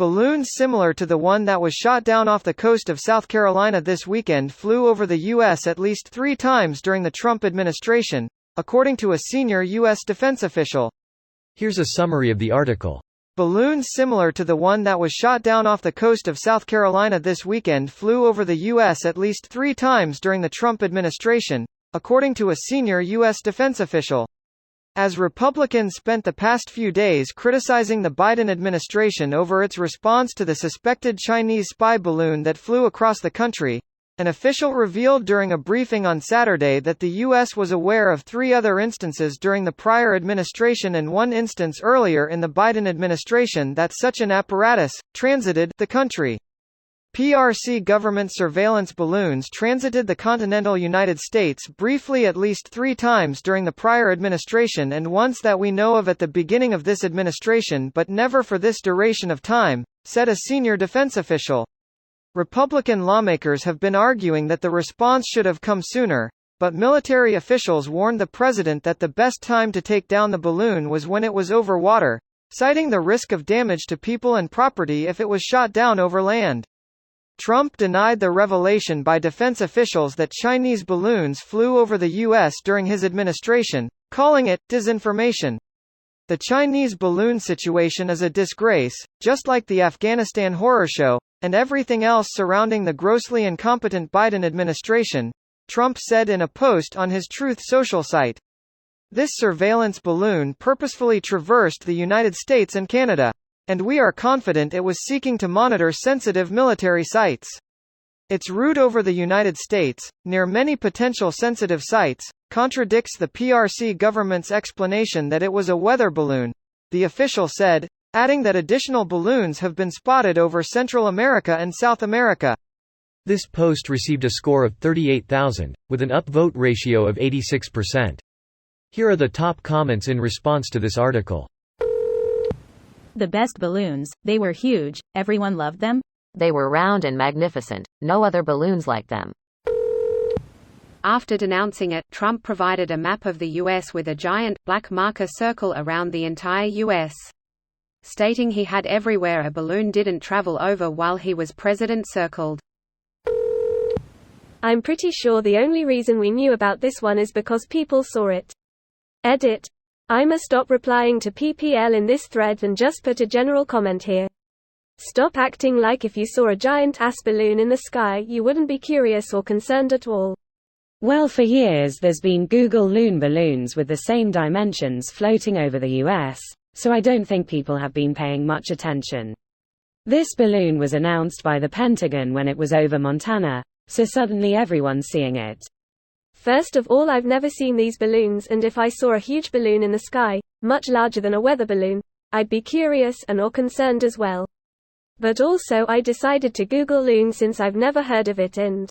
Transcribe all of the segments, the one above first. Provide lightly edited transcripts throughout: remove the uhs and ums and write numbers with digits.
Balloons similar to the one that was shot down off the coast of South Carolina this weekend flew over the U.S. at least 3 times during the Trump administration, according to a senior U.S. defense official. Here's a summary of the article. Balloons similar to the one that was shot down off the coast of South Carolina this weekend flew over the U.S. at least 3 times during the Trump administration, according to a senior U.S. defense official. As Republicans spent the past few days criticizing the Biden administration over its response to the suspected Chinese spy balloon that flew across the country, an official revealed during a briefing on Saturday that the U.S. was aware of 3 other instances during the prior administration and 1 instance earlier in the Biden administration that such an apparatus transited the country. PRC government surveillance balloons transited the continental United States briefly at least 3 times during the prior administration and once that we know of at the beginning of this administration, but never for this duration of time, said a senior defense official. Republican lawmakers have been arguing that the response should have come sooner, but military officials warned the president that the best time to take down the balloon was when it was over water, citing the risk of damage to people and property if it was shot down over land. Trump denied the revelation by defense officials that Chinese balloons flew over the U.S. during his administration, calling it disinformation. The Chinese balloon situation is a disgrace, just like the Afghanistan horror show, and everything else surrounding the grossly incompetent Biden administration, Trump said in a post on his Truth Social site. This surveillance balloon purposefully traversed the United States and Canada, and we are confident it was seeking to monitor sensitive military sites. Its route over the United States, near many potential sensitive sites, contradicts the PRC government's explanation that it was a weather balloon, the official said, adding that additional balloons have been spotted over Central America and South America. This post received a score of 38,000, with an upvote ratio of 86%. Here are the top comments in response to this article. The best balloons, they were huge, everyone loved them. They were round and magnificent, no other balloons like them. After denouncing it, Trump provided a map of the U.S. with a giant, black marker circle around the entire U.S. stating he had everywhere a balloon didn't travel over while he was president circled. I'm pretty sure the only reason we knew about this one is because people saw it. Edit. I'ma stop replying to PPL in this thread and just put a general comment here. Stop acting like if you saw a giant-ass balloon in the sky you wouldn't be curious or concerned at all. Well, for years there's been Google Loon balloons with the same dimensions floating over the US, so I don't think people have been paying much attention. This balloon was announced by the Pentagon when it was over Montana, so suddenly everyone's seeing it. First of all, I've never seen these balloons, and if I saw a huge balloon in the sky, much larger than a weather balloon, I'd be curious and or concerned as well. But also I decided to Google loon since I've never heard of it and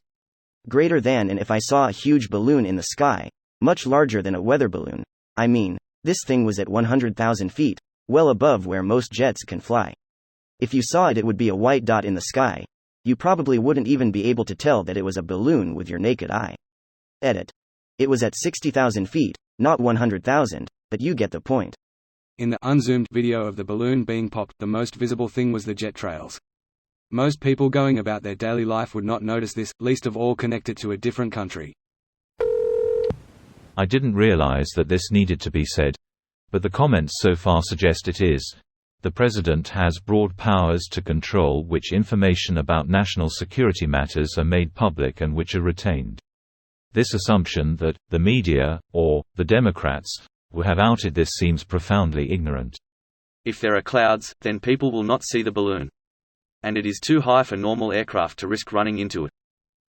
greater than, and if I saw a huge balloon in the sky, much larger than a weather balloon. I mean, this thing was at 100,000 feet, well above where most jets can fly. If you saw it, it would be a white dot in the sky. You probably wouldn't even be able to tell that it was a balloon with your naked eye. Edit. It was at 60,000 feet, not 100,000, but you get the point. In the unzoomed video of the balloon being popped, the most visible thing was the jet trails. Most people going about their daily life would not notice this, least of all connected to a different country. I didn't realize that this needed to be said, but the comments so far suggest it is. The president has broad powers to control which information about national security matters are made public and which are retained. This assumption that the media, or the Democrats, will have outed this seems profoundly ignorant. If there are clouds, then people will not see the balloon. And it is too high for normal aircraft to risk running into it.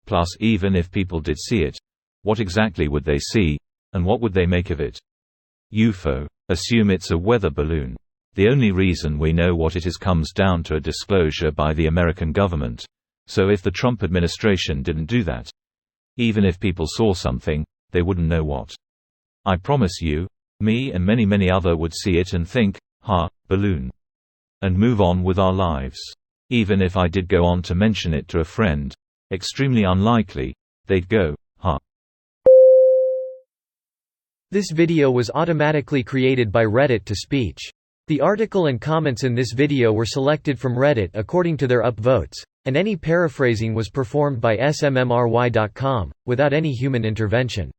Plus, even if people did see it, what exactly would they see, and what would they make of it? UFO. Assume it's a weather balloon. The only reason we know what it is comes down to a disclosure by the American government. So if the Trump administration didn't do that, even if people saw something, they wouldn't know what. I promise you, me and many other would see it and think, ha, balloon. And move on with our lives. Even if I did go on to mention it to a friend, extremely unlikely, they'd go, ha. This video was automatically created by Reddit to speech. The article and comments in this video were selected from Reddit according to their upvotes, and any paraphrasing was performed by smmry.com, without any human intervention.